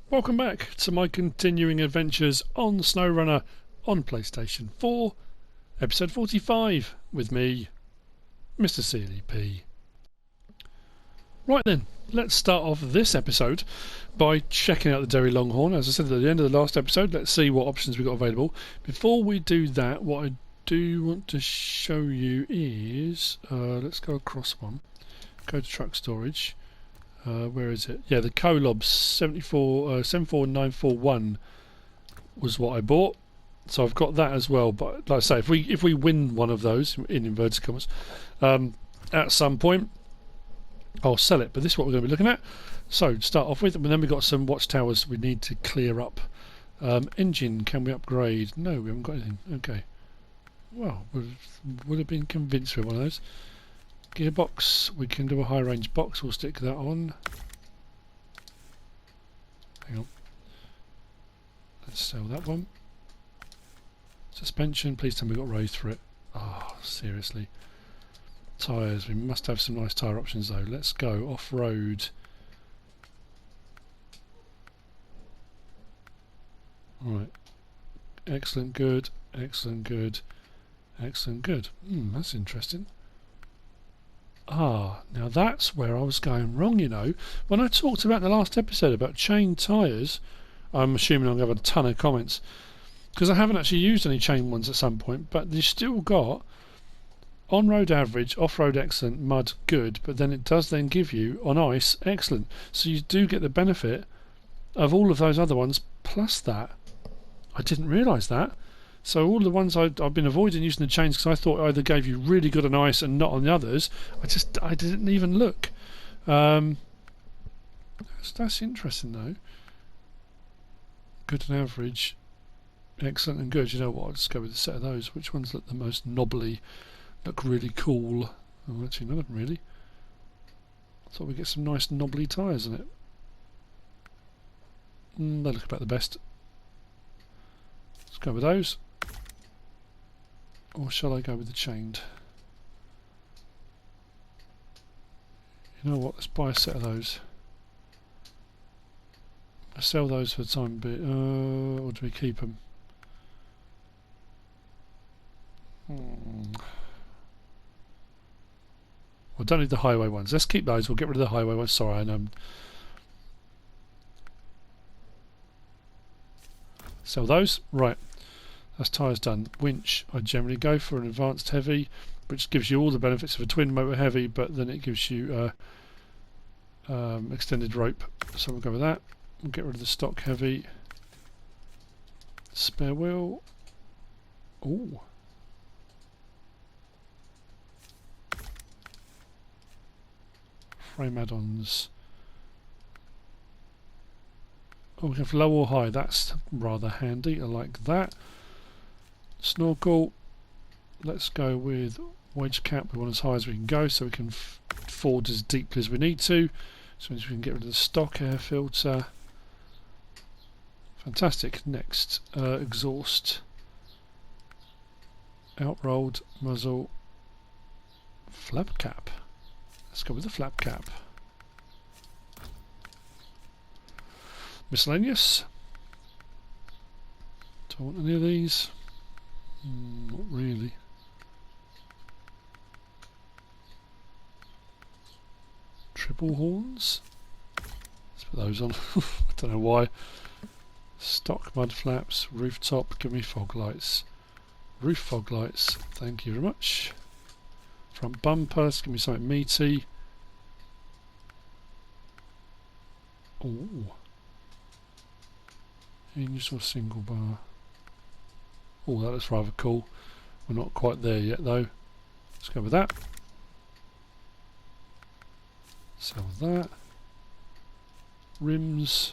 Welcome back to my continuing adventures on Snowrunner on PlayStation 4, episode 45, with me, MrSealyp. Right then, let's start off this episode by checking out the Derry Longhorn. As I said at the end of the last episode, let's see what options we've got available. Before we do that, what I do want to show you is, let's go across one, go to truck storage. Where is it? Yeah, the Kolob 74941 was what I bought, so I've got that as well. But like I say, if we win one of those in inverted commas at some point, I'll sell it. But this is what we're going to be looking at. So to start off with, and then we've got some watchtowers we need to clear up. Engine, can we upgrade? No, we haven't got anything. Okay. Well, would have been convinced with one of those. Gearbox, we can do a high range box, we'll stick that on. Hang on. Let's sell that one. Suspension, please tell me we got raised for it. Ah, oh, seriously. Tyres, we must have some nice tyre options though. Let's go off-road. Alright. Excellent, good, excellent, good, excellent, good. That's interesting. Ah, now that's where I was going wrong, you know. When I talked about in the last episode about chain tyres, I'm assuming I'm going to have a ton of comments, because I haven't actually used any chain ones at some point, but you've still got on-road average, off-road excellent, mud good, but then it does then give you, on ice, excellent. So you do get the benefit of all of those other ones, plus that. I didn't realise that. So all the ones I've been avoiding using the chains because I thought either gave you really good on ice and not on the others. I didn't even look. That's interesting though. Good and average, excellent and good. You know what? I'll just go with a set of those. Which ones look the most knobbly? Look really cool. Oh, actually none of them really. I thought we'd get some nice knobbly tyres in it. They look about the best. Let's go with those. Or shall I go with the chained? You know what, let's buy a set of those. I sell those for the time being, or do we keep them? Well, don't need the highway ones. Let's keep those, we'll get rid of the highway ones. Sorry, I know. Sell those, right. That's tyres done. Winch, I generally go for an advanced heavy, which gives you all the benefits of a twin motor heavy, but then it gives you extended rope. So we'll go with that. We'll get rid of the stock heavy. Spare wheel. Ooh. Frame add-ons. Oh, we have low or high. That's rather handy. I like that. Snorkel, let's go with wedge cap. We want as high as we can go so we can ford as deeply as we need to. So we can get rid of the stock air filter. Fantastic. Next, exhaust, outrolled muzzle, flap cap. Let's go with the flap cap. Miscellaneous. Do I want any of these? Not really. Triple horns. Let's put those on. I don't know why. Stock mud flaps, rooftop, give me fog lights. Roof fog lights, thank you very much. Front bumper, let's give me something meaty. Ooh. Hinge or single bar. Oh, that looks rather cool. We're not quite there yet though. Let's go with that. Sell that. Rims.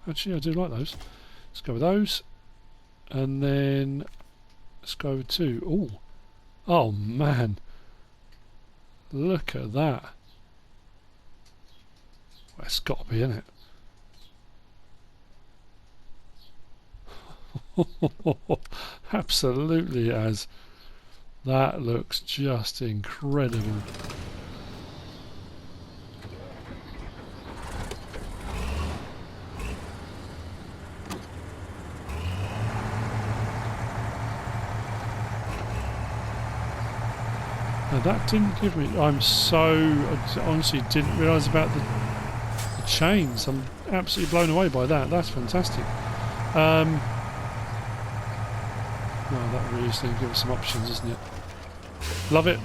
Actually, I do like those. Let's go with those. And then let's go with two. Oh, oh man. Look at that. Well, it's got to be in it. Absolutely it has. That looks just incredible. Now that didn't give me... I honestly didn't realise about the chains. I'm absolutely blown away by that. That's fantastic. Well, that really is going to give us some options, isn't it? Love it.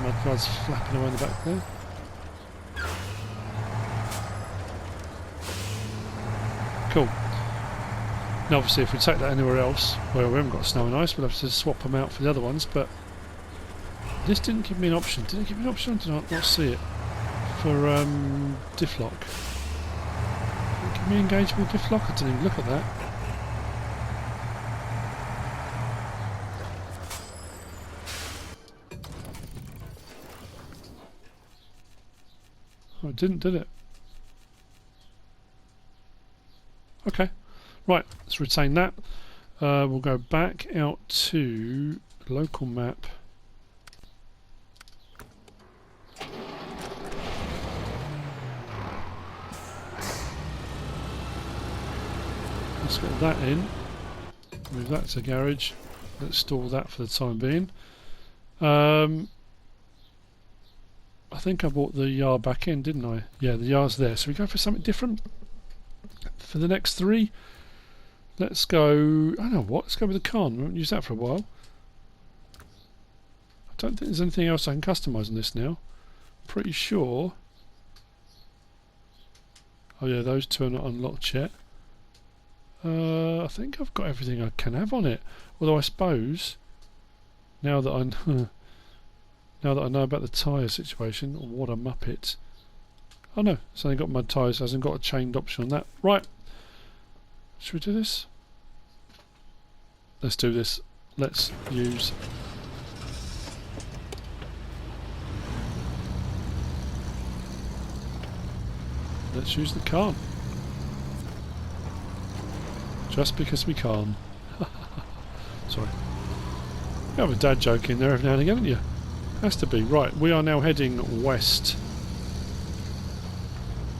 My guy's flapping away in the back there. Cool. Now obviously if we take that anywhere else, well, we haven't got snow and ice, we'll have to swap them out for the other ones, but this didn't give me an option. Did it give me an option? Did I not see it? For diff lock. Did it give me engageable diff lock? I didn't even look at that. Oh, it didn't, did it? Okay. Right, let's retain that. We'll go back out to local map. Let's get that in. Move that to garage. Let's store that for the time being. I think I brought the yard back in, didn't I? Yeah, the yard's there. So we go for something different for the next three. Let's go... I don't know what. Let's go with the Khan. We won't use that for a while. I don't think there's anything else I can customise on this now. Pretty sure... Oh yeah, those two are not unlocked yet. I think I've got everything I can have on it. Although I suppose... Now that I know about the tyre situation... What a muppet. Oh no, it's only got mud tyres. It hasn't got a chained option on that. Right. Should we do this? Let's do this. Let's use... Let's use the Khan. Just because we can. Sorry. You have a dad joke in there every now and again, haven't you? Has to be. Right, we are now heading west.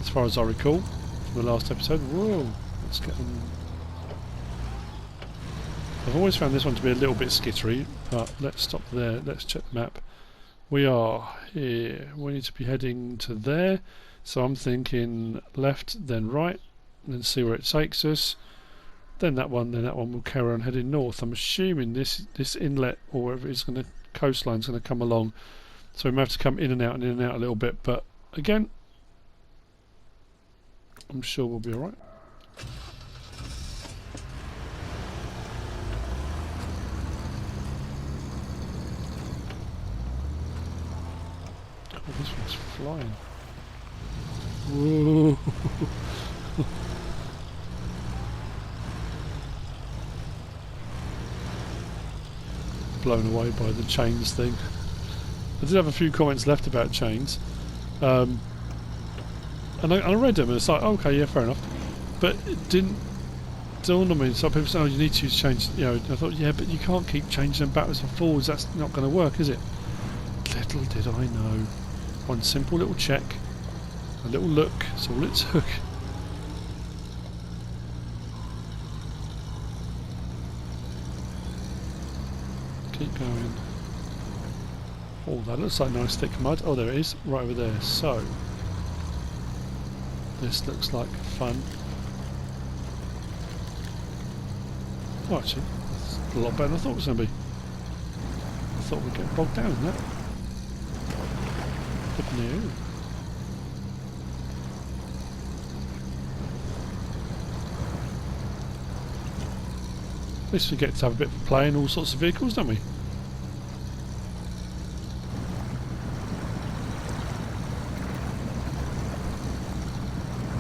As far as I recall from the last episode. Whoa. Let's get them. I've always found this one to be a little bit skittery, but let's stop there. Let's check the map. We are here. We need to be heading to there. So I'm thinking left, then right, and then see where it takes us. Then that one will carry on heading north. I'm assuming this inlet or wherever it's going to coastline's going to come along. So we may have to come in and out a little bit, but again, I'm sure we'll be alright. Oh, this one's flying. Whoa. Blown away by the chains thing. I did have a few comments left about chains. And I read them and it's like, okay, yeah, fair enough. But it didn't dawn on me. Some people say, oh, you need to use chains. You know, I thought, yeah, but you can't keep changing them backwards and forwards. That's not going to work, is it? Little did I know. One simple little check. A little look. That's all it took. Keep going. Oh, that looks like nice thick mud. Oh, there it is. Right over there. So... this looks like fun. Oh, actually, that's a lot better than I thought it was going to be. I thought we'd get bogged down in that. But no. At least we get to have a bit of play in all sorts of vehicles, don't we?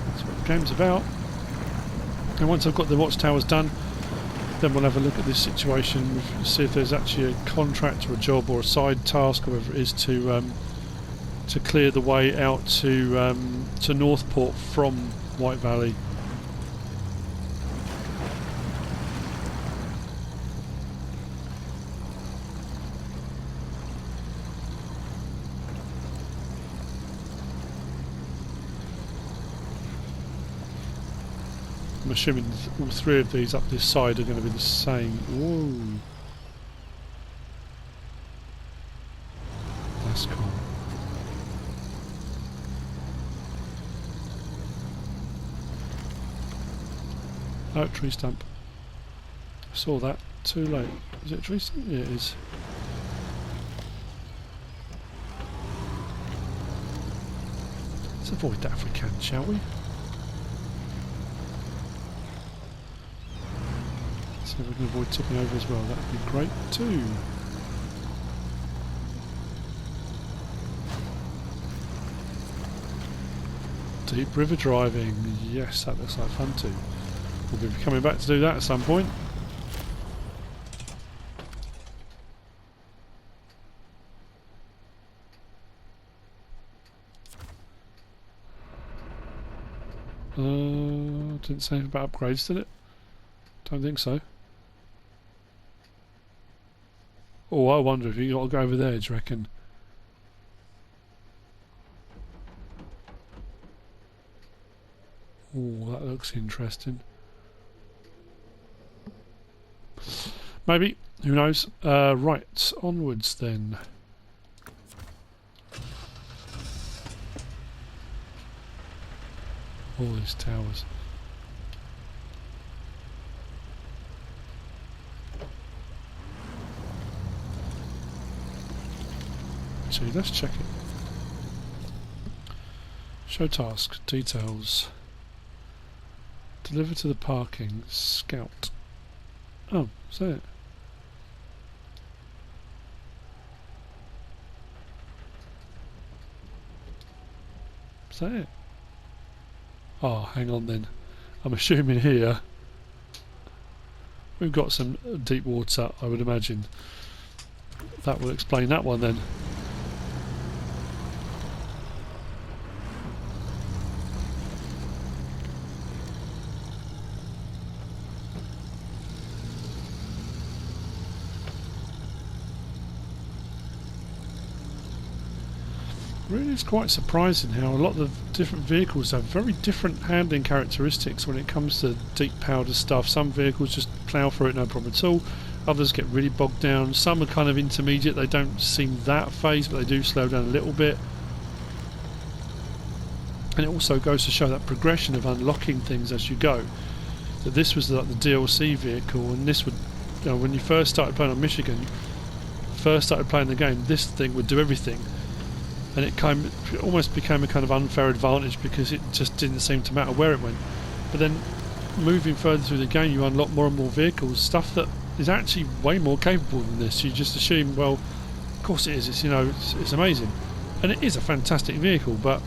That's what the game's about. And once I've got the watchtowers done, then we'll have a look at this situation, see if there's actually a contract or a job or a side task, or whatever it is, to clear the way out to Northport from White Valley. I'm assuming all three of these up this side are going to be the same. Whoa. Oh, tree stump. I saw that. Too late. Is it a tree stump? Yeah, it is. Let's avoid that if we can, shall we? See if we can avoid tipping over as well. That would be great too. Deep river driving. Yes, that looks like fun too. We'll be coming back to do that at some point. Didn't say anything about upgrades, did it? Don't think so. Oh, I wonder if you got to go over there, do you reckon? Oh, that looks interesting. Maybe. Who knows? Right, onwards then. All these towers. Actually, let's check it. Show task, details. Deliver to the parking, scout. Oh, is that it? Is that it? Oh, hang on then. I'm assuming here we've got some deep water, I would imagine. That will explain that one then. Really, it's quite surprising how a lot of the different vehicles have very different handling characteristics when it comes to deep powder stuff. Some vehicles just plough through it no problem at all. Others get really bogged down. Some are kind of intermediate. They don't seem that phased, but they do slow down a little bit. And it also goes to show that progression of unlocking things as you go. That this was like the DLC vehicle, and this would, you know, when you first started playing on Michigan, first started playing the game, this thing would do everything. And it almost became a kind of unfair advantage because it just didn't seem to matter where it went. But then moving further through the game, you unlock more and more vehicles, stuff that is actually way more capable than this. You just assume, well, of course it is. It's, you know, it's amazing, and it is a fantastic vehicle. But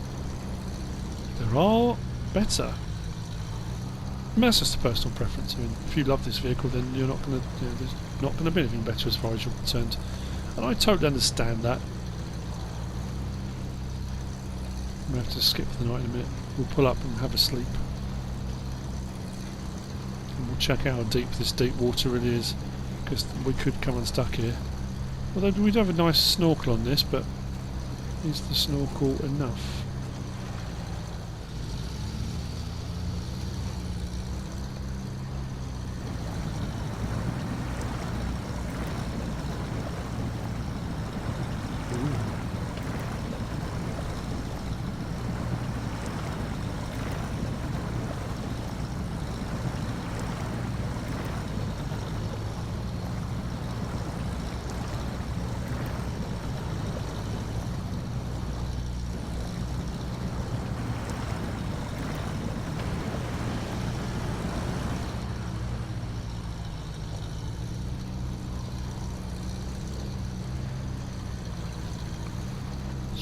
there are better. I mean, that's just a personal preference. I mean, if you love this vehicle, then you're not going to. You know, there's not going to be anything better as far as you're concerned, and I totally understand that. I'm going to have to skip the night in a minute. We'll pull up and have a sleep. And we'll check out how deep this deep water really is, because we could come unstuck here. Although we do have a nice snorkel on this, but is the snorkel enough?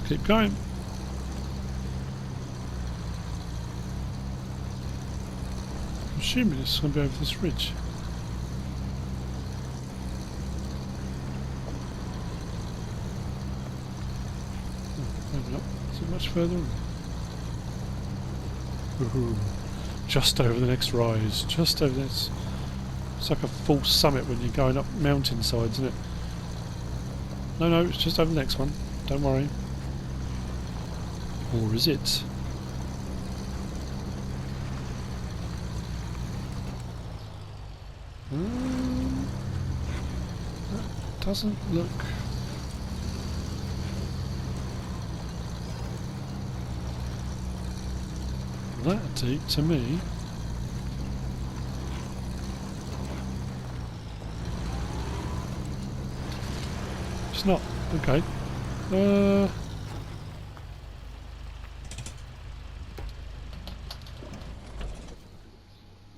Keep going. I'm assuming it's going to be over this ridge. Oh, maybe not. Is it much further on? Ooh, just over the next rise. Just over this. It's like a false summit when you're going up mountainsides, isn't it? No, it's just over the next one. Don't worry. Or is it? That doesn't look... that deep to me. It's not. Okay.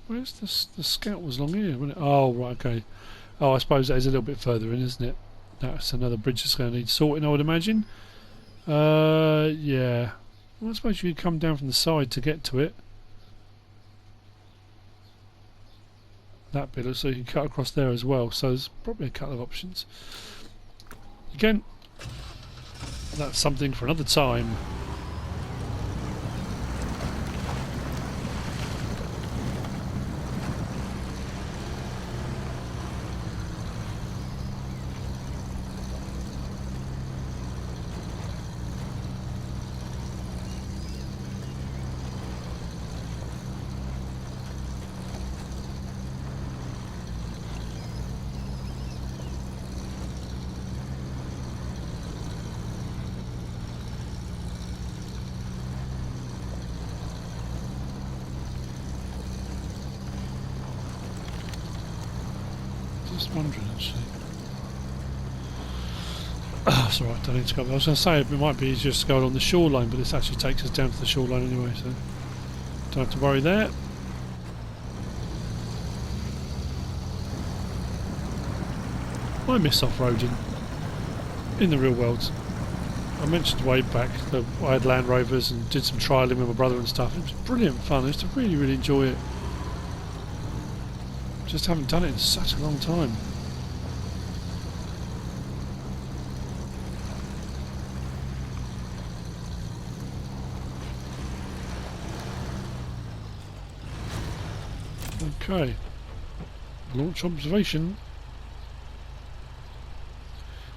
Where's the scout was along here, wasn't it? Oh, right, okay. Oh, I suppose that is a little bit further in, isn't it? That's another bridge that's going to need sorting, I would imagine. Yeah. Well, I suppose you could come down from the side to get to it. That bit looks like you can cut across there as well, so there's probably a couple of options. Again, that's something for another time. Just wondering actually. Oh, it's alright, don't need to go. I was going to say it might be easier to go along the shoreline, but this actually takes us down to the shoreline anyway, so don't have to worry there. I miss off-roading in the real world. I mentioned way back that I had Land Rovers and did some trialling with my brother and stuff. It was brilliant fun. I used to really enjoy it. Just haven't done it in such a long time. Okay. Launch observation.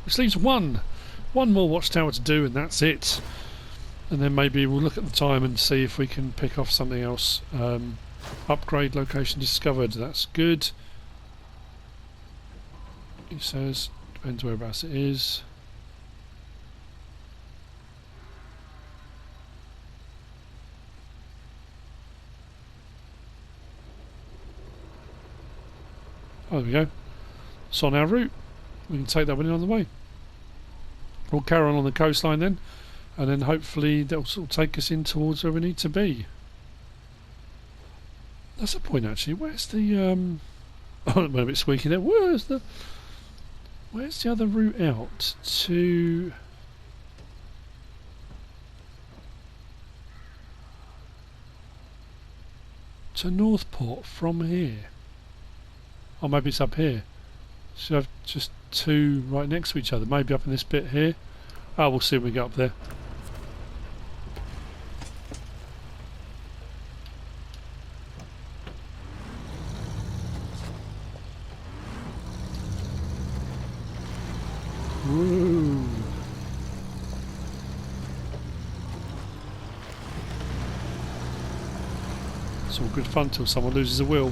Which leaves one more watchtower to do, and that's it. And then maybe we'll look at the time and see if we can pick off something else. Upgrade location discovered. That's good. He says depends whereabouts it is. Oh, there we go. It's on our route. We can take that one in on the way. We'll carry on the coastline then, and then hopefully that'll sort of take us in towards where we need to be. That's the point actually. Where's the oh, I went a bit squeaky there. Where's the other route out to Northport from here? Oh, maybe it's up here. Should have just two right next to each other. Maybe up in this bit here. Oh, we'll see when we get up there. Woo. It's all good fun till someone loses a wheel.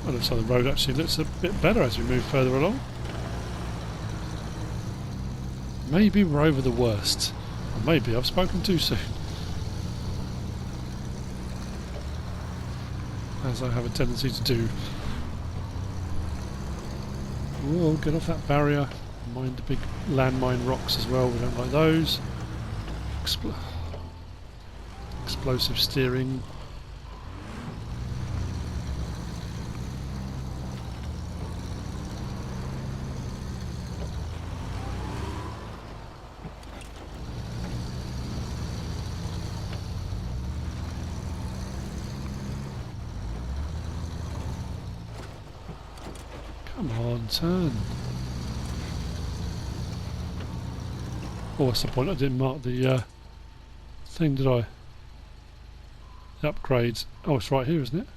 Well, looks like the road actually looks a bit better as we move further along. Maybe we're over the worst. Or maybe I've spoken too soon. As I have a tendency to do. Whoa, get off that barrier. Mind the big landmine rocks as well, we don't like those. Explosive steering. Come on, turn. Oh, what's the point? I didn't mark the thing, did I? The upgrades. Oh, it's right here, isn't it?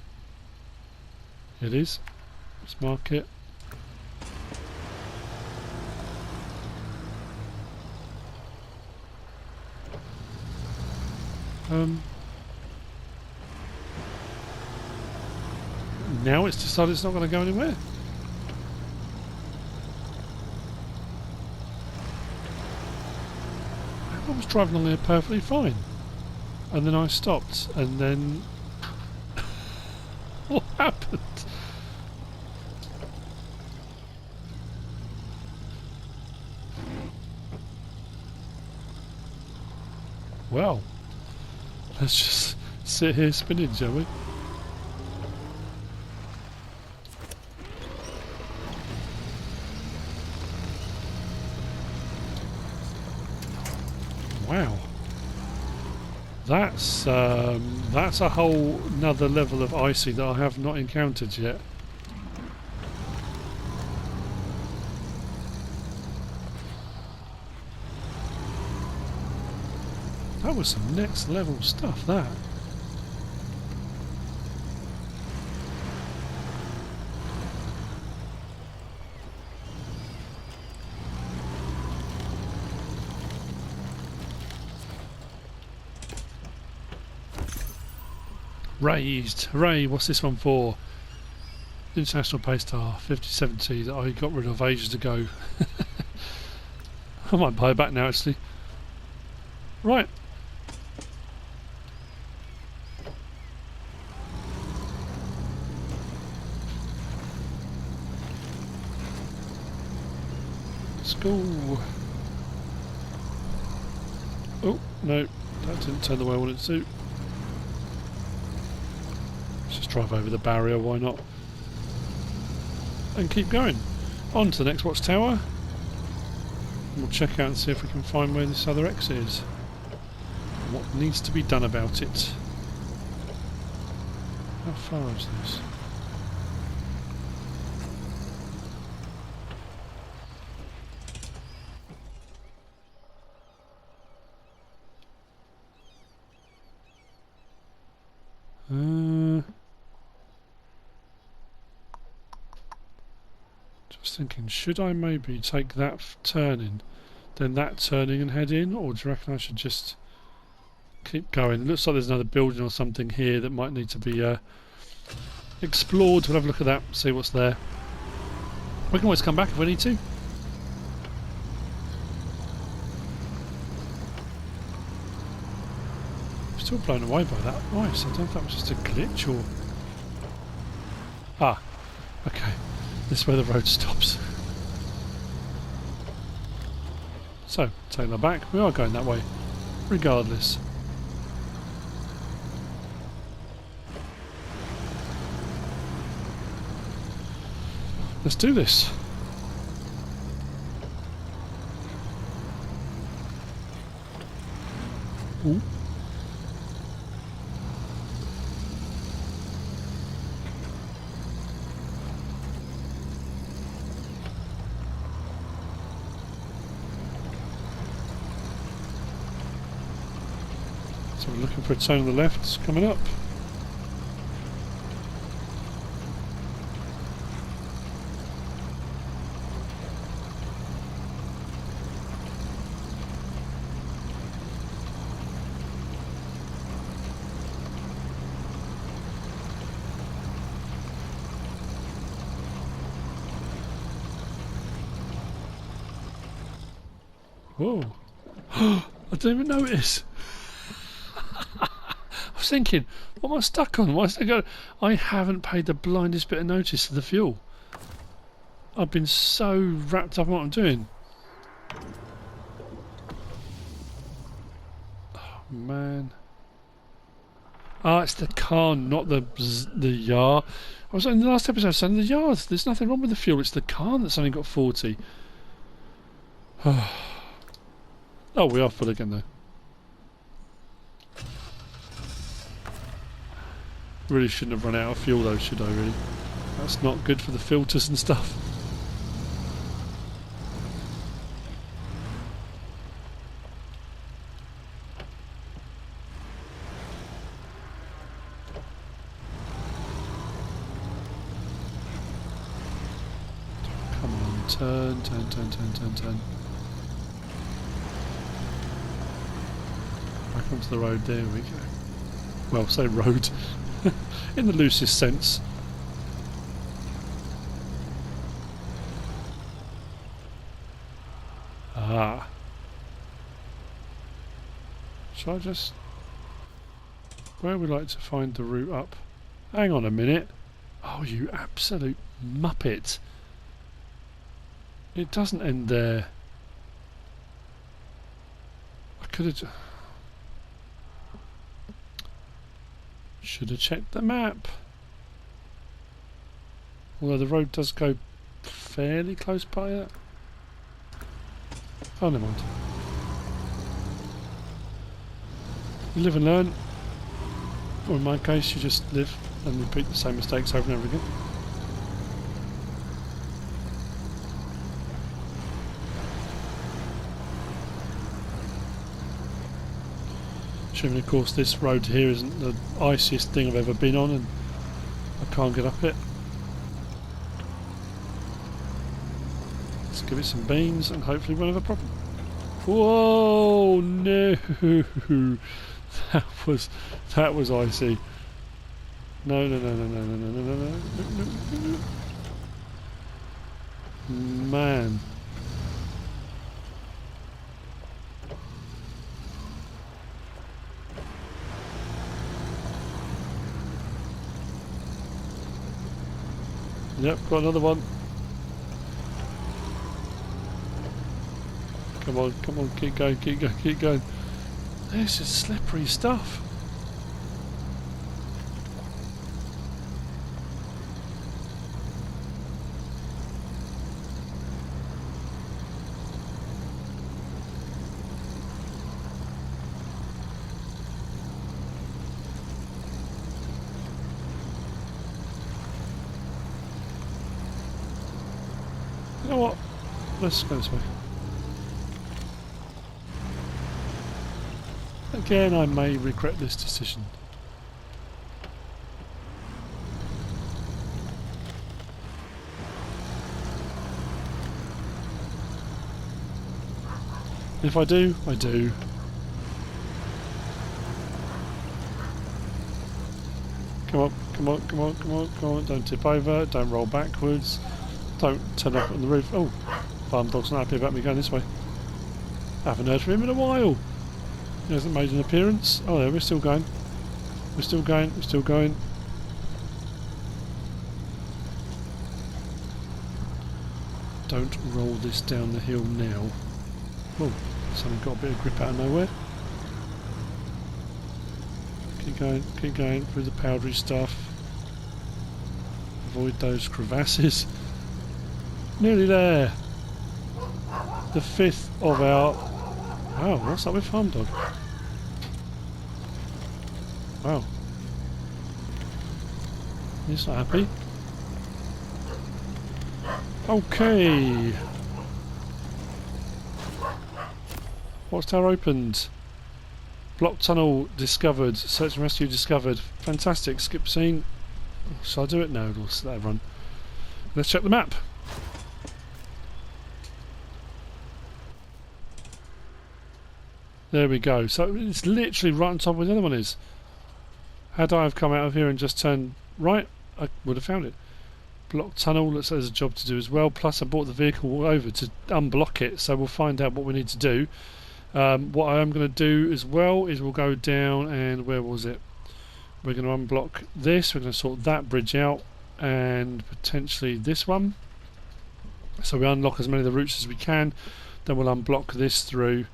It is. Let's mark it. Now it's decided it's not going to go anywhere. I was driving along here perfectly fine. and then I stopped, and then what happened? Well, let's just sit here spinning, shall we? Wow, that's a whole another level of icy that I have not encountered yet. That was some next level stuff, that. Raised! Hooray! What's this one for? International Paystar 5070 that I got rid of ages ago. I might buy it back now, actually. Right. Let's go. Oh, no. That didn't turn the way I wanted to. Let's just drive over the barrier, why not? And keep going. On to the next watchtower. We'll check out and see if we can find where this other exit is. What needs to be done about it. How far is this? Just thinking, should I maybe take that turning, then that turning and head in, or do you reckon I should just keep going? It looks like there's another building or something here that might need to be explored. We'll have a look at that, see what's there. We can always come back if we need to. Still blown away by that. Nice. I don't know if that was just a glitch or... Ah, okay. This is where the road stops. So, take that back. We are going that way, regardless. Let's do this. Ooh. So we're looking for a turn on the left. It's coming up. Whoa. I didn't even notice. I was thinking, what am I stuck on? Why is it go? I haven't paid the blindest bit of notice to the fuel. I've been so wrapped up in what I'm doing. Oh man. Ah, it's the Khan, not the Yar. I was in the last episode saying the Yar. There's nothing wrong with the fuel. It's the Khan that's only got 40. Oh, we are full again though. Really shouldn't have run out of fuel though, should I really? That's not good for the filters and stuff. Come on, turn, turn, turn, turn, turn, turn. Back onto the road, there we go. Well, say road, in the loosest sense. Ah. Shall I just... where would we like to find the route up? Hang on a minute. Oh, you absolute muppet. It doesn't end there. I could have... should have checked the map. Although the road does go fairly close by it. Oh, never mind. You live and learn. Or in my case, you just live and repeat the same mistakes over and over again. Assuming, of course, this road here isn't the iciest thing I've ever been on and I can't get up it. Let's give it some beans and hopefully we won't have a problem. Whoa, no! That was icy. No, no, no, no, no, no, no, no, no, no, no. Man. Yep, got another one. Come on, keep going, keep going, keep going. This is slippery stuff. You know what? Let's go this way. Again, I may regret this decision. If I do, I do. Come on, come on, come on, come on, come on. Don't tip over, don't roll backwards. Don't turn up on the roof. Oh, farm dog's not happy about me going this way. I haven't heard from him in a while. He hasn't made an appearance. Oh, there, we're still going. We're still going, we're still going. Don't roll this down the hill now. Oh, something got a bit of grip out of nowhere. Keep going through the powdery stuff. Avoid those crevasses. Nearly there. The 5th of our... Wow, what's up with farm dog? Wow. He's not happy. Okay. Watchtower opened. Block tunnel discovered. Search and rescue discovered. Fantastic. Skip scene. Shall I do it? No, it'll let that run. Let's check the map. There we go. So it's literally right on top of where the other one is. Had I have come out of here and just turned right, I would have found it. Block tunnel looks like there's a job to do as well. Plus I brought the vehicle over to unblock it, so we'll find out what we need to do. What I am going to do as well is we'll go down and where was it? We're going to unblock this. We're going to sort that bridge out and potentially this one. So we unlock as many of the routes as we can. Then we'll unblock this through,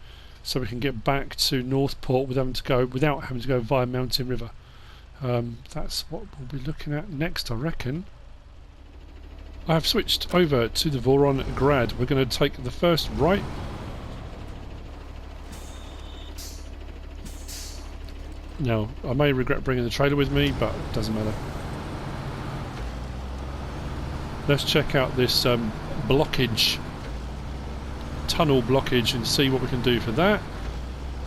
so we can get back to Northport without having to go via Mountain River. That's what we'll be looking at next, I reckon. I have switched over to the Voron Grad. We're going to take the first right. Now, I may regret bringing the trailer with me, but it doesn't matter. Let's check out this blockage. Tunnel blockage and see what we can do for that.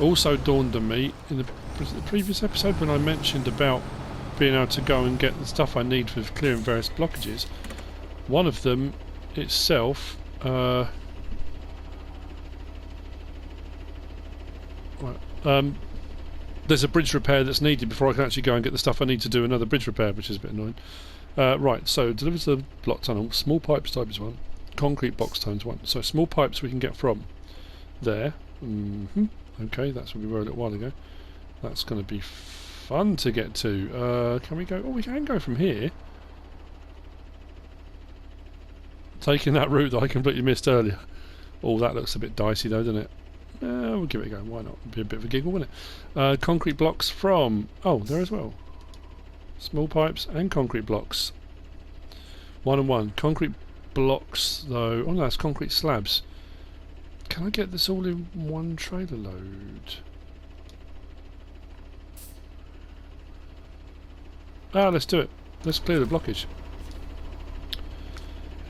Also dawned on me in the previous episode when I mentioned about being able to go and get the stuff I need for clearing various blockages. One of them itself there's a bridge repair that's needed before I can actually go and get the stuff I need to do another bridge repair, which is a bit annoying. Right, so delivered to the block tunnel, small pipes type is one. Concrete box tones one. So small pipes we can get from there. Okay, that's where we were a little while ago. That's going to be fun to get to. Can we go? Oh, we can go from here. Taking that route that I completely missed earlier. Oh, that looks a bit dicey though, doesn't it? We'll give it a go. Why not? It'd be a bit of a giggle, wouldn't it? Concrete blocks from... Oh, there as well. Small pipes and concrete blocks. 1 and 1. Concrete blocks, though... Oh no, that's concrete slabs. Can I get this all in one trailer load? Let's do it. Let's clear the blockage.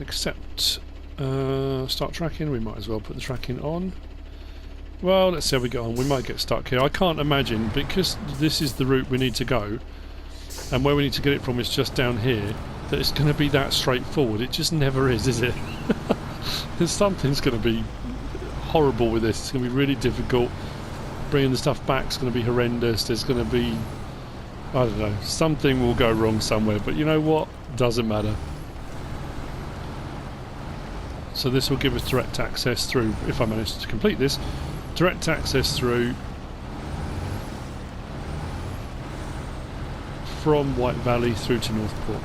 Except... start tracking. We might as well put the tracking on. Well, let's see how we get on. We might get stuck here. I can't imagine, because this is the route we need to go, and where we need to get it from is just down here, that it's going to be that straightforward. It just never is it? Something's going to be horrible with this. It's going to be really difficult. Bringing the stuff back is going to be horrendous. There's going to be... I don't know. Something will go wrong somewhere, but you know what? Doesn't matter. So this will give us direct access through, if I manage to complete this, direct access through from White Valley through to Northport,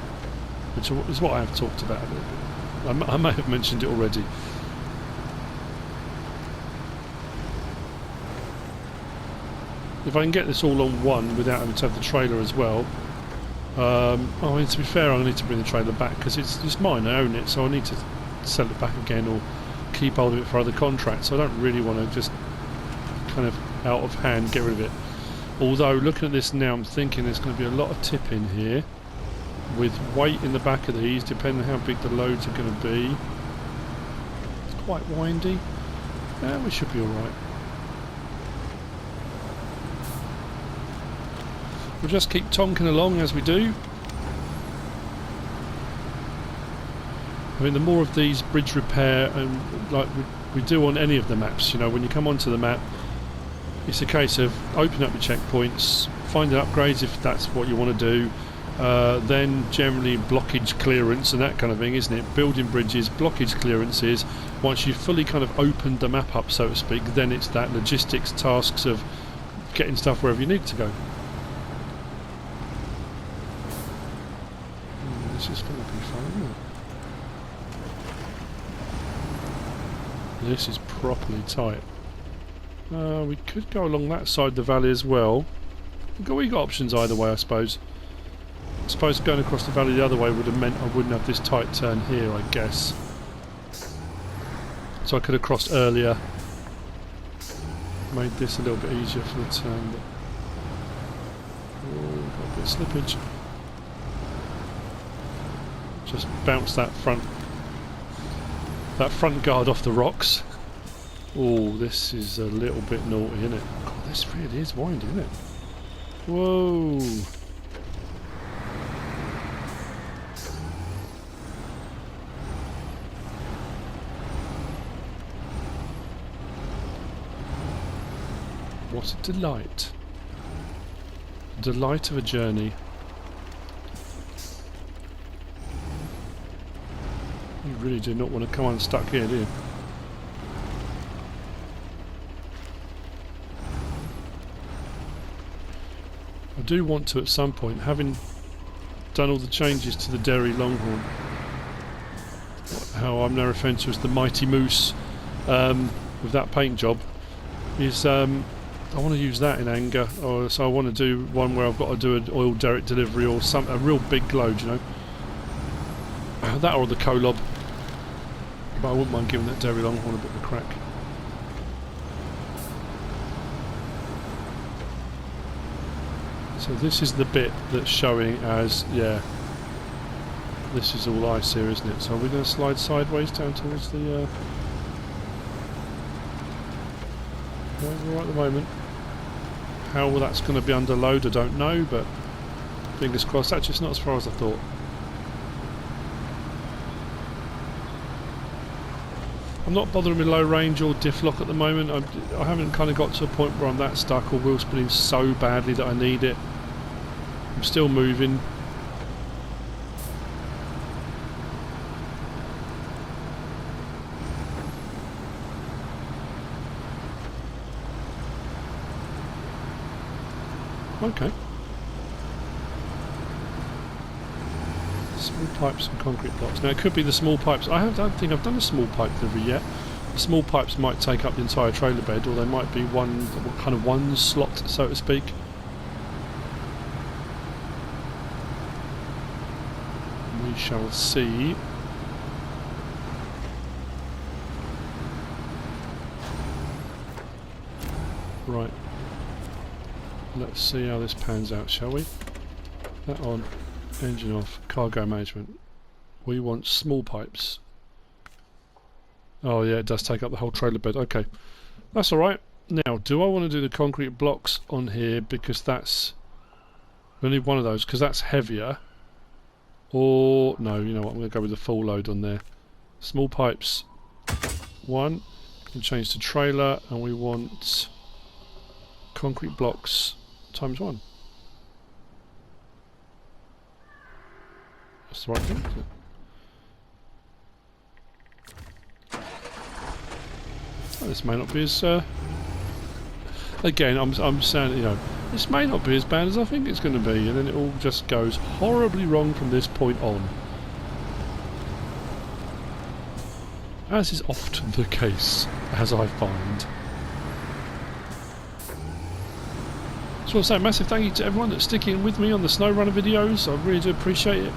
which is what I have talked about a little bit. I may have mentioned it already. If I can get this all on one without having to have the trailer as well. I mean, to be fair, I need to bring the trailer back because it's mine, I own it, so I need to sell it back again or keep hold of it for other contracts. So I don't really want to just kind of out of hand get rid of it. Although looking at this now, I'm thinking there's going to be a lot of tipping here with weight in the back of these, depending on how big the loads are going to be. It's quite windy. Yeah, we should be alright. We'll just keep tonking along as we do. I mean, the more of these bridge repair and like we do on any of the maps, you know, when you come onto the map, it's a case of opening up your checkpoints, finding upgrades if that's what you want to do, then generally blockage clearance and that kind of thing, isn't it? Building bridges, blockage clearances. Once you've fully kind of opened the map up, so to speak, then it's that logistics tasks of getting stuff wherever you need to go. This is going to be fun, isn't it? This is properly tight. We could go along that side of the valley as well. We got options either way, I suppose. I suppose going across the valley the other way would have meant I wouldn't have this tight turn here, I guess. So I could have crossed earlier. Made this a little bit easier for the turn. But oh, got a bit of slippage. Just bounce that front guard off the rocks. Oh, this is a little bit naughty, isn't it? God, this really is windy, isn't it? Whoa! What a delight. The delight of a journey. You really do not want to come unstuck here, do you? I do want to, at some point, having done all the changes to the Derry Longhorn, how I'm now referring to as the Mighty Moose, with that paint job, is I want to use that in anger, or so I want to do one where I've got to do an oil derrick delivery or a real big load, you know. That or the Kolob. But I wouldn't mind giving that Derry Longhorn a bit of a crack. So this is the bit that's showing as, yeah, this is all ice here, isn't it? So are we going to slide sideways down towards the... where we're at the moment. How well that's going to be under load, I don't know, but fingers crossed. Actually, it's not as far as I thought. I'm not bothering with low range or diff lock at the moment. I haven't kind of got to a point where I'm that stuck or wheel spinning so badly that I need it. I'm still moving. Okay. Small pipes and concrete blocks. Now it could be the small pipes. Don't think I've done a small pipe delivery yet. The small pipes might take up the entire trailer bed, or they might be one slot, so to speak. We shall see. Right. Let's see how this pans out, shall we? That on. Engine off. Cargo management. We want small pipes. Oh yeah, it does take up the whole trailer bed. Okay. That's alright. Now, do I want to do the concrete blocks on here because that's... we need one of those because that's heavier. Or... no, you know what, I'm going to go with the full load on there. Small pipes. 1. And change to trailer, and we want concrete blocks times 1. That's the right thing, isn't it? Oh, this may not be as... again, I'm saying, you know, this may not be as bad as I think it's going to be, and then it all just goes horribly wrong from this point on. As is often the case, as I find. So I say a massive thank you to everyone that's sticking with me on the Snowrunner videos. I really do appreciate it.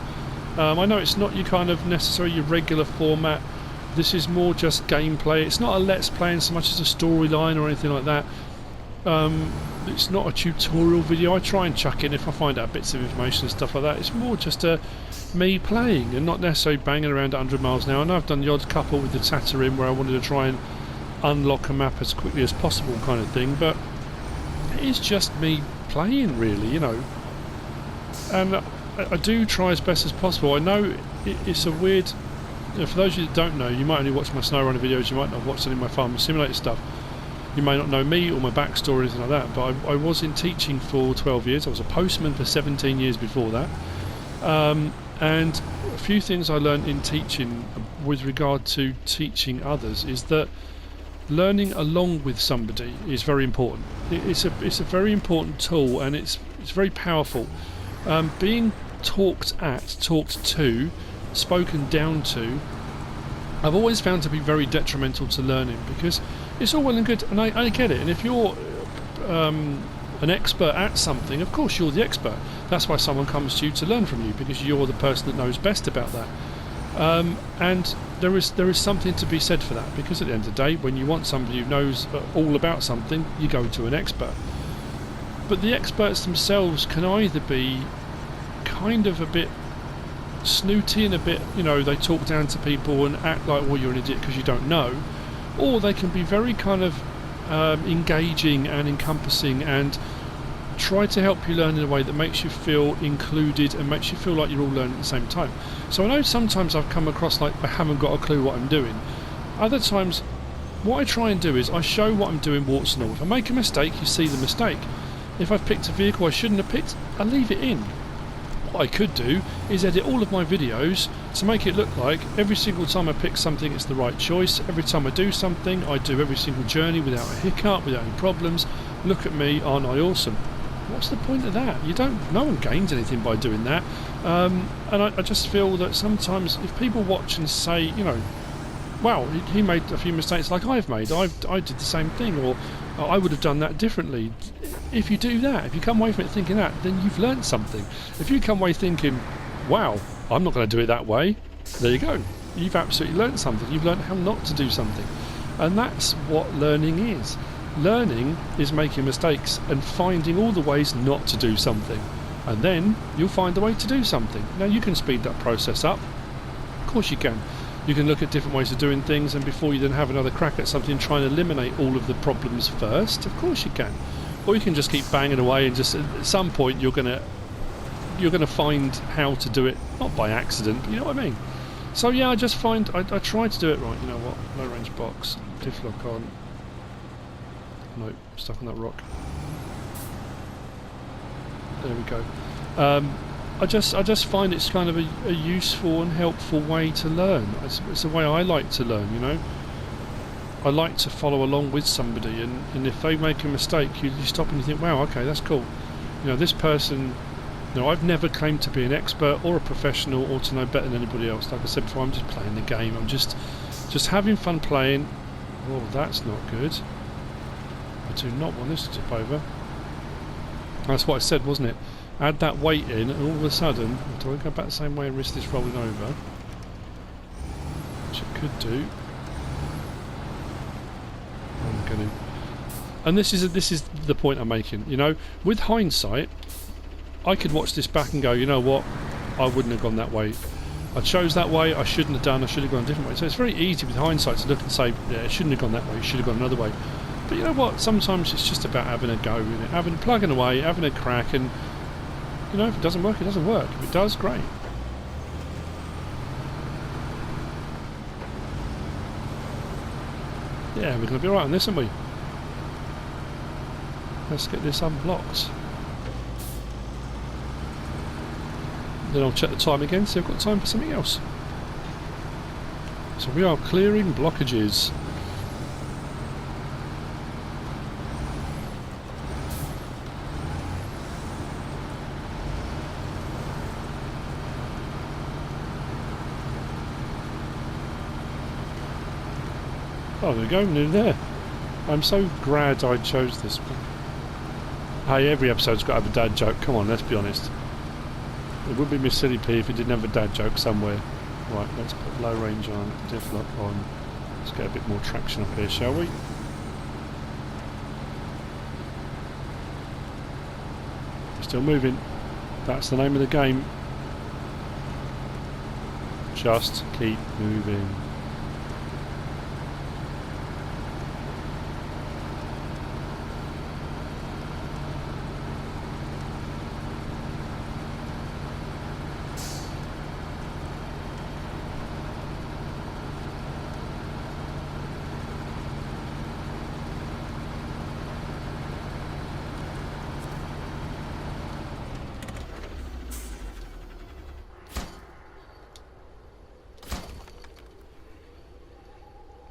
I know it's not your kind of necessarily your regular format. This is more just gameplay. It's not a let's play in so much as a storyline or anything like that. It's not a tutorial video. I try and chuck in if I find out bits of information and stuff like that. It's more just me playing and not necessarily banging around at 100 miles an hour. I know I've done the odd couple with the Tatterin where I wanted to try and unlock a map as quickly as possible kind of thing, but it is just me playing really, you know. And I do try as best as possible. I know it's a weird... you know, for those of you that don't know, you might only watch my SnowRunner videos, you might not have watched any of my Farming Simulator stuff. You may not know me or my backstory or anything like that, but I was in teaching for 12 years. I was a postman for 17 years before that. And a few things I learned in teaching with regard to teaching others is that learning along with somebody is very important. It's a very important tool, and it's very powerful. Being talked to, spoken down to, I've always found to be very detrimental to learning, because it's all well and good, and I get it, and if you're an expert at something, of course you're the expert. That's why someone comes to you to learn from you, because you're the person that knows best about that. And there is something to be said for that, because at the end of the day, when you want somebody who knows all about something, you go to an expert. But the experts themselves can either be kind of a bit snooty and a bit, you know, they talk down to people and act like, well, you're an idiot because you don't know, or they can be very kind of engaging and encompassing and try to help you learn in a way that makes you feel included and makes you feel like you're all learning at the same time. So I know sometimes I've come across like I haven't got a clue what I'm doing. Other times what I try and do is I show what I'm doing warts and all. If I make a mistake, you see the mistake. If I've picked a vehicle I shouldn't have picked, I leave it in. What I could do is edit all of my videos to make it look like every single time I pick something it's the right choice. Every time I do something, I do every single journey without a hiccup, without any problems. Look at me, aren't I awesome? What's the point of that? No one gains anything by doing that. And I just feel that sometimes if people watch and say, you know, wow, he made a few mistakes like I've made, I did the same thing, or I would have done that differently. If you do that, if you come away from it thinking that, then you've learned something. If you come away thinking, wow, I'm not going to do it that way, there you go. You've absolutely learned something. You've learned how not to do something. And that's what learning is. Learning is making mistakes and finding all the ways not to do something. And then you'll find a way to do something. Now you can speed that process up. Of course you can. You can look at different ways of doing things, and before you then have another crack at something, try and eliminate all of the problems first. Of course you can. Or you can just keep banging away, and just at some point you're gonna find how to do it, not by accident, but you know what I mean. So yeah, I just find I try to do it right. You know what? Low range box, diff lock on. No, I'm stuck on that rock. There we go. I just find it's kind of a useful and helpful way to learn. It's the way I like to learn, you know. I like to follow along with somebody, and if they make a mistake, you stop and you think, wow, okay, that's cool. You know, this person Now, I've never claimed to be an expert or a professional or to know better than anybody else. Like I said before, I'm just playing the game. I'm just having fun playing. Oh, that's not good. I do not want this to tip over. That's what I said, wasn't it? Add that weight in, and all of a sudden, do I go back the same way and risk this rolling over? Which it could do. I'm going to. And this is the point I'm making. You know, with hindsight, I could watch this back and go, you know what? I wouldn't have gone that way. I chose that way. I shouldn't have done. I should have gone a different way. So it's very easy with hindsight to look and say, yeah, it shouldn't have gone that way. You should have gone another way. But you know what? Sometimes it's just about having a go, in it? Plugging away, having a crack, and you know, if it doesn't work, it doesn't work. If it does, great. Yeah, we're going to be alright on this, aren't we? Let's get this unblocked. Then I'll check the time again, see if I've got time for something else. So we are clearing blockages. Oh, there we go, nearly there. I'm so glad I chose this one. Hey, every episode's got to have a dad joke. Come on, let's be honest. It would be MrSealyp if it didn't have a dad joke somewhere. Right, let's put low range on, diff lock on. Let's get a bit more traction up here, shall we? We're still moving. That's the name of the game. Just keep moving.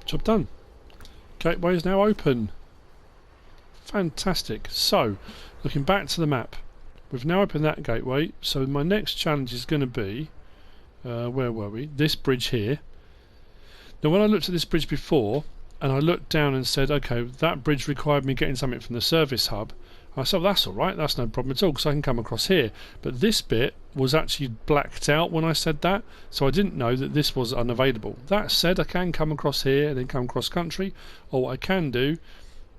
Job done. Gateway is now open. Fantastic. So, looking back to the map, we've now opened that gateway. So my next challenge is going to be, where were we? This bridge here. Now when I looked at this bridge before, and I looked down and said, okay, that bridge required me getting something from the service hub. I said, well, that's alright, that's no problem at all, because I can come across here. But this bit was actually blacked out when I said that, so I didn't know that this was unavailable. That said, I can come across here and then come cross country, or what I can do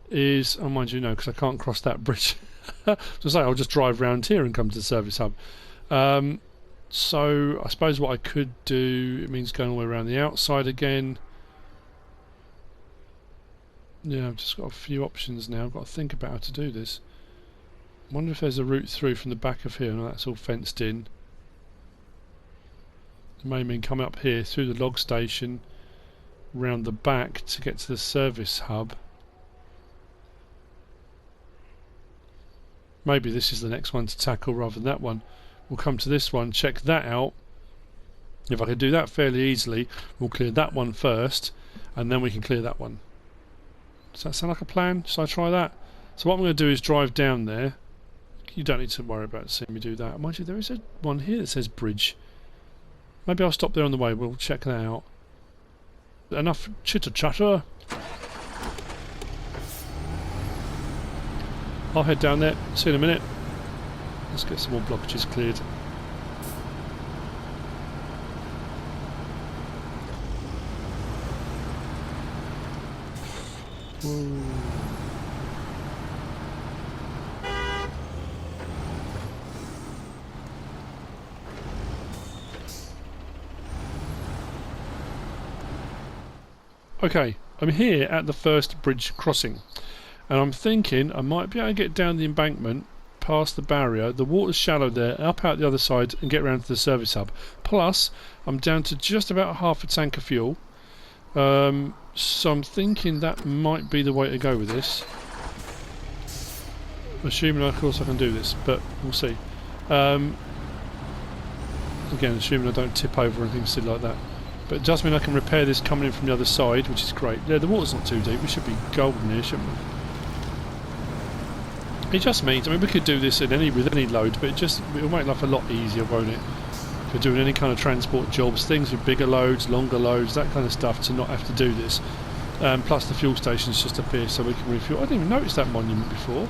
is, oh mind you, no, because I can't cross that bridge. So say I'll just drive round here and come to the service hub. So I suppose what I could do, it means going all the way around the outside again. Yeah, I've just got a few options now. I've got to think about how to do this. I wonder if there's a route through from the back of here. No, that's all fenced in. It may mean coming up here through the log station, round the back to get to the service hub. Maybe this is the next one to tackle rather than that one. We'll come to this one, check that out. If I can do that fairly easily, we'll clear that one first, and then we can clear that one. Does that sound like a plan? Should I try that? So what I'm going to do is drive down there. You don't need to worry about seeing me do that. Mind you, there is one here that says bridge. Maybe I'll stop there on the way. We'll check that out. Enough chitter chatter. I'll head down there. See you in a minute. Let's get some more blockages cleared. Whoa. Okay, I'm here at the first bridge crossing, and I'm thinking I might be able to get down the embankment past the barrier. The water's shallow there, up out the other side, and get around to the service hub. Plus, I'm down to just about half a tank of fuel. So I'm thinking that might be the way to go with this. Assuming, of course, I can do this, but we'll see. Again, assuming I don't tip over or anything silly like that. But it does mean I can repair this coming in from the other side, which is great. Yeah, the water's not too deep. We should be golden here, shouldn't we? It just means, I mean, we could do this with any load, but it'll make life a lot easier, won't it? If we're doing any kind of transport jobs, things with bigger loads, longer loads, that kind of stuff, to not have to do this. Plus the fuel stations just up here so we can refuel. I didn't even notice that monument before.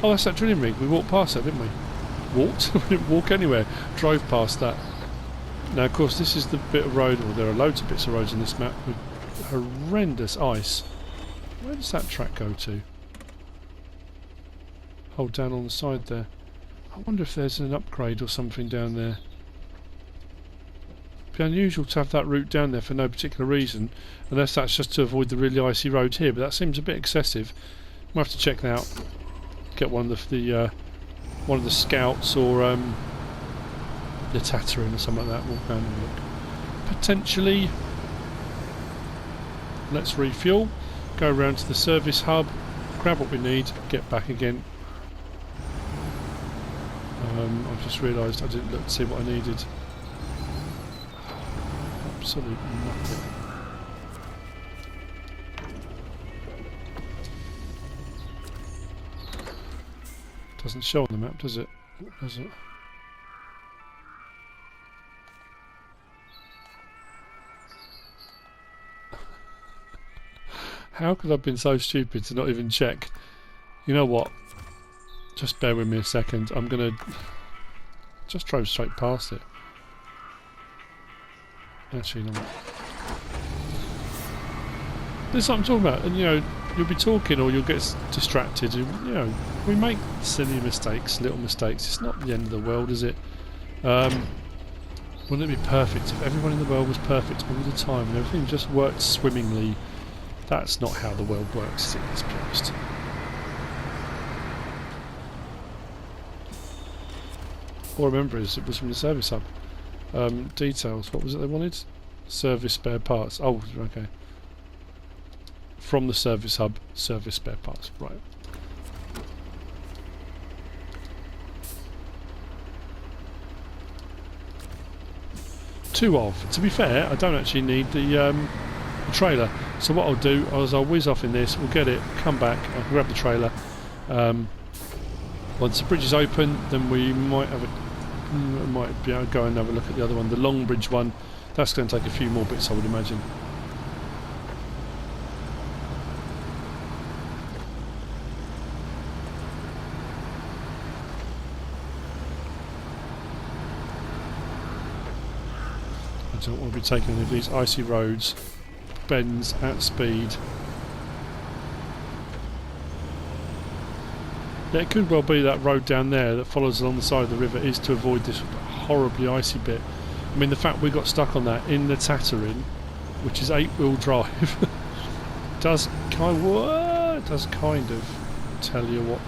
Oh, that's that drilling rig. We walked past that, didn't we? Walked? We didn't walk anywhere. Drove past that. Now, of course, this is the bit of road, or there are loads of bits of roads on this map with horrendous ice. Where does that track go to? Hold down on the side there. I wonder if there's an upgrade or something down there. It'd be unusual to have that route down there for no particular reason, unless that's just to avoid the really icy road here, but that seems a bit excessive. We'll have to check that out. Get one of the scouts or the Tatterin or something like that. We'll go and have a look. Potentially. Let's refuel. Go around to the service hub. Grab what we need. Get back again. I've just realised I didn't look to see what I needed. Absolute nothing. Doesn't show on the map, does it? Does it? How could I have been so stupid to not even check? You know what? Just bear with me a second. I'm gonna just drove straight past it. Actually, no. This is what I'm talking about. And you know, you'll be talking or you'll get distracted. You know, we make silly mistakes, little mistakes. It's not the end of the world, is it? Wouldn't it be perfect if everyone in the world was perfect all the time and everything just worked swimmingly? That's not how the world works, is it? Let's be honest. All I remember is it was from the service hub. Details, what was it they wanted? Service spare parts. Oh, okay. From the service hub, service spare parts, right. Two of. To be fair, I don't actually need the trailer. So what I'll do is I'll whiz off in this, we'll get it, come back, I'll grab the trailer. Once the bridge is open, then we might have might be able to go and have a look at the other one, the long bridge one. That's going to take a few more bits, I would imagine. I don't want to be taking any of these icy roads, bends at speed. Yeah, it could well be that road down there that follows along the side of the river is to avoid this horribly icy bit. I mean, the fact we got stuck on that in the Tatterin, which is 8-wheel drive, does kind of tell you what.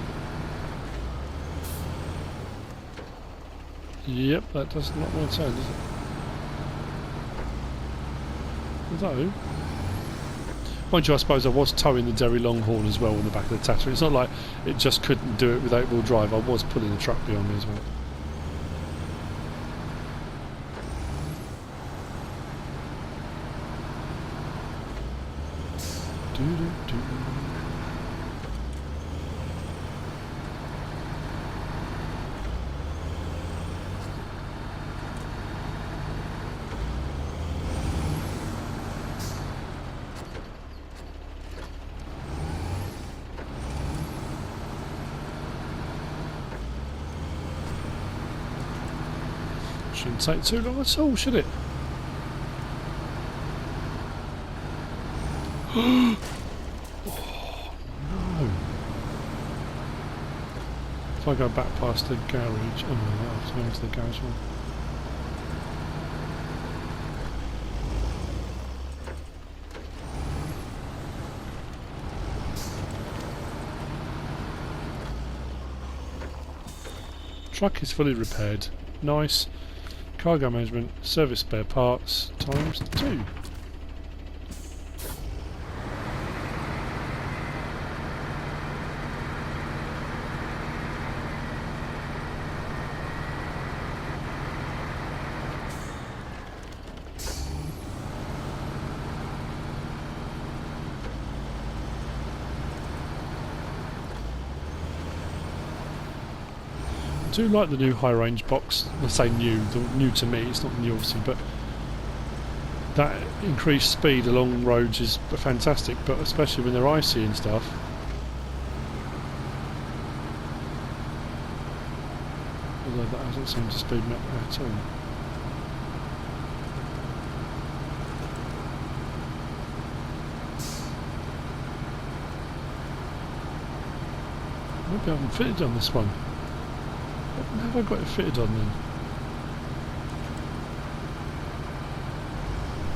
Yep, that does not want to turn, does it? Although, mind you, I suppose I was towing the Derry Longhorn as well on the back of the Tatterin. It's not like it just couldn't do it with 8-wheel drive. I was pulling the truck behind me as well. Shouldn't take too long at all, should it? Oh no! If I go back past the garage, oh no, I'll turn to the garage one. Truck is fully repaired. Nice. Cargo management, service spare parts, ×2. do like the new high range box. I say new, new to me, it's not new obviously, but that increased speed along roads is fantastic, but especially when they're icy and stuff. Although that hasn't seemed to speed me up at all. Maybe I haven't fitted on this one. How have I got it fitted on then?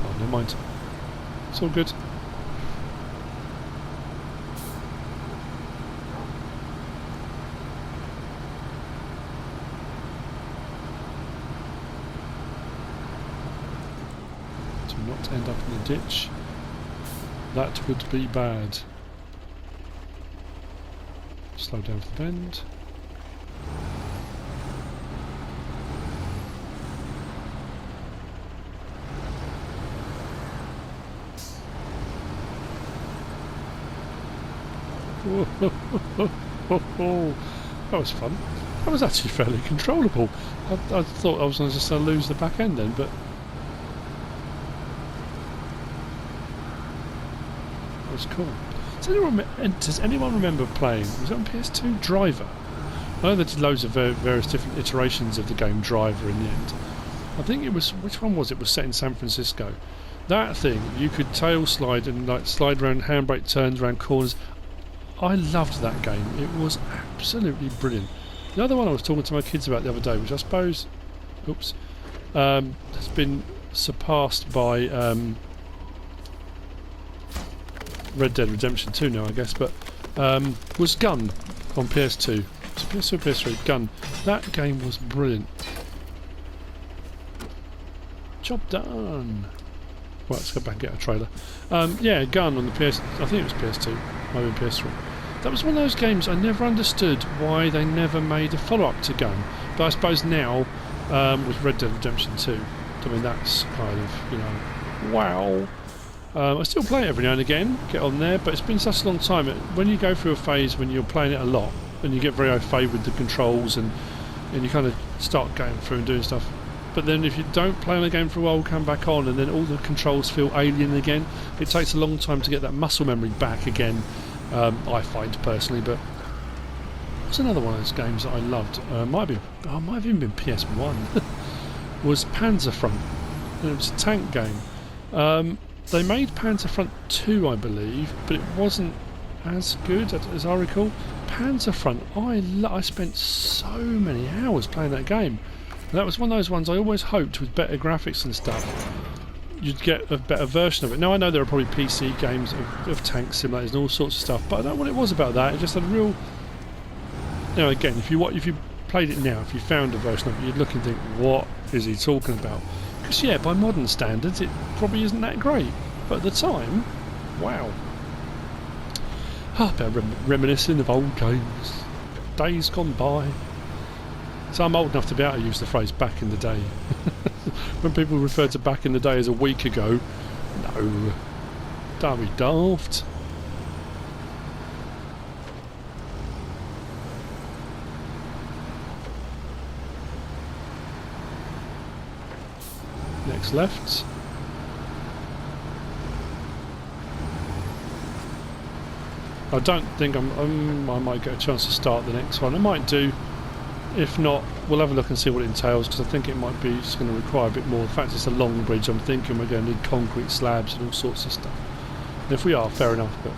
Oh, never mind. It's all good. To not end up in a ditch. That would be bad. Slow down for the bend. That was fun. That was actually fairly controllable. I thought I was just going to lose the back end then, but that was cool. Does anyone remember playing? Was it on PS2 Driver? I know they did loads of various different iterations of the game Driver in the end. I think it was, which one was it? It was set in San Francisco. That thing, you could tail slide and like slide around handbrake turns around corners. I loved that game. It was absolutely brilliant. The other one I was talking to my kids about the other day, which I suppose, oops, has been surpassed by Red Dead Redemption 2 now, I guess, but was Gun on PS2. So PS2, PS3, Gun. That game was brilliant. Job done. Right, let's go back and get a trailer. Yeah, Gun on the PS. I think it was PS2, maybe PS3. That was one of those games I never understood why they never made a follow-up to Gun. But I suppose now, with Red Dead Redemption 2, I mean that's kind of, you know, wow. I still play it every now and again, get on there, but it's been such a long time. When you go through a phase when you're playing it a lot, and you get very au fait with the controls, and you kind of start going through and doing stuff. But then if you don't play on the game for a while, come back on, and then all the controls feel alien again. It takes a long time to get that muscle memory back again, I find personally. But what's another one of those games that I loved? Might have even been PS1. Was Panzerfront. And it was a tank game. They made Panzerfront 2, I believe, but it wasn't as good as I recall. Panzerfront, I spent so many hours playing that game. And that was one of those ones I always hoped with better graphics and stuff you'd get a better version of it. Now I know there are probably PC games of tank simulators and all sorts of stuff, but I don't know what it was about that. It just had a real, you know, again, if you played it now, if you found a version of it, you'd look and think, what is he talking about? Because yeah, by modern standards it probably isn't that great, but at the time, wow. About reminiscing of old games, days gone by. So I'm old enough to be able to use the phrase back in the day. When people refer to back in the day as a week ago, no, don't be daft. Next left. I don't think I might get a chance to start the next one. I might do. If not, we'll have a look and see what it entails, because I think it might be just going to require a bit more. In fact, it's a long bridge. I'm thinking we're going to need concrete slabs and all sorts of stuff. And if we are, fair enough, but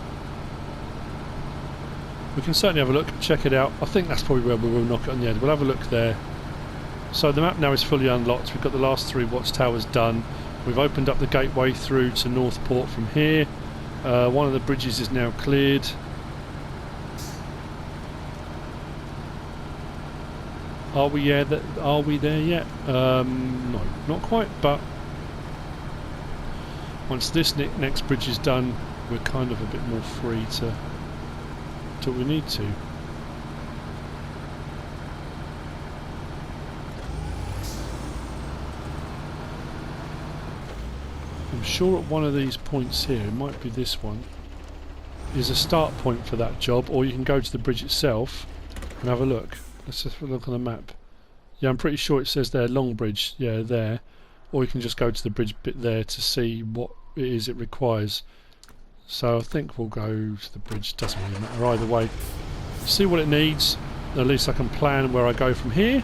we can certainly have a look, check it out. I think that's probably where we will knock it on the head. We'll have a look there. So the map now is fully unlocked. We've got the last 3 watchtowers done. We've opened up the gateway through to Northport from here. One of the bridges is now cleared. Are we there yet? No, not quite, but once this next bridge is done, we're kind of a bit more free to do what we need to. I'm sure at one of these points here, it might be this one, is a start point for that job, or you can go to the bridge itself and have a look. Let's just have a look on the map. Yeah, I'm pretty sure it says there Long Bridge. Yeah, there. Or you can just go to the bridge bit there to see what it is it requires. So I think we'll go to the bridge. Doesn't really matter either way. See what it needs. At least I can plan where I go from here.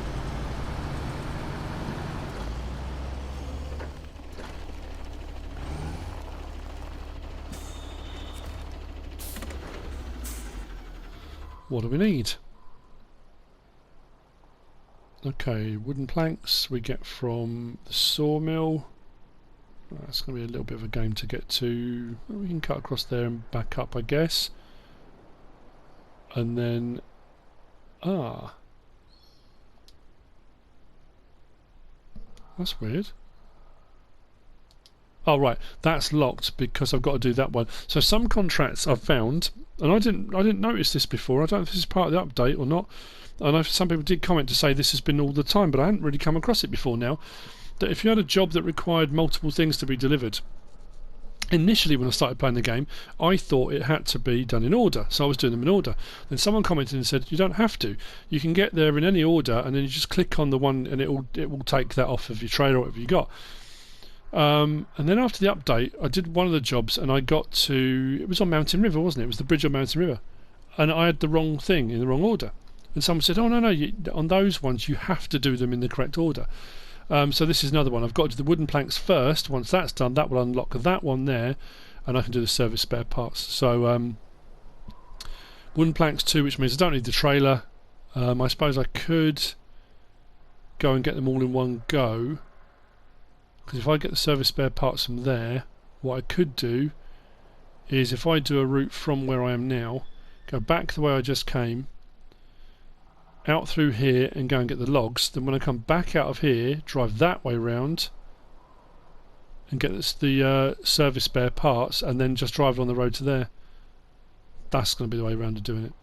What do we need? Okay, wooden planks we get from the sawmill. That's going to be a little bit of a game to get to. We can cut across there and back up, I guess. And then... that's weird. Oh right, that's locked because I've got to do that one. So some contracts I've found, and I didn't notice this before. I don't know if this is part of the update or not. I know some people did comment to say this has been all the time, but I hadn't really come across it before now. That if you had a job that required multiple things to be delivered, initially when I started playing the game, I thought it had to be done in order, so I was doing them in order. Then someone commented and said, you don't have to. You can get there in any order, and then you just click on the one, and it will take that off of your trailer or whatever you got. And then after the update, I did one of the jobs, and I got to... It was on Mountain River, wasn't it? It was the bridge on Mountain River. And I had the wrong thing in the wrong order. And someone said, oh, no, on those ones, you have to do them in the correct order. So this is another one. I've got to do the wooden planks first. Once that's done, that will unlock that one there, and I can do the service spare parts. So wooden planks 2, which means I don't need the trailer. I suppose I could go and get them all in one go, because if I get the service spare parts from there, what I could do is, if I do a route from where I am now, go back the way I just came, out through here and go and get the logs, then when I come back out of here, drive that way round and get the service spare parts, and then just drive on the road to there. That's going to be the way round of doing it.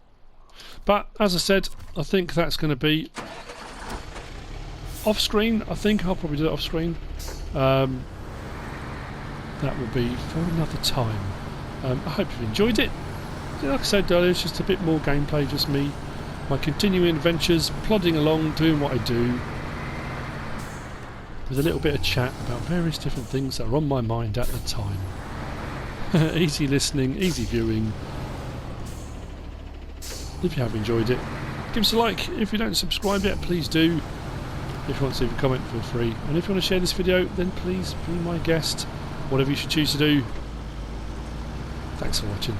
But as I said, I think that's going to be off screen. I think I'll probably do it off screen. That will be for another time. I hope you've enjoyed it. Like I said earlier, it's just a bit more gameplay, just me, my continuing adventures, plodding along, doing what I do, with a little bit of chat about various different things that are on my mind at the time. Easy listening, easy viewing. If you have enjoyed it, give us a like. If you don't subscribe yet, please do. If you want to leave a comment, feel free. And if you want to share this video, then please be my guest. Whatever you should choose to do. Thanks for watching.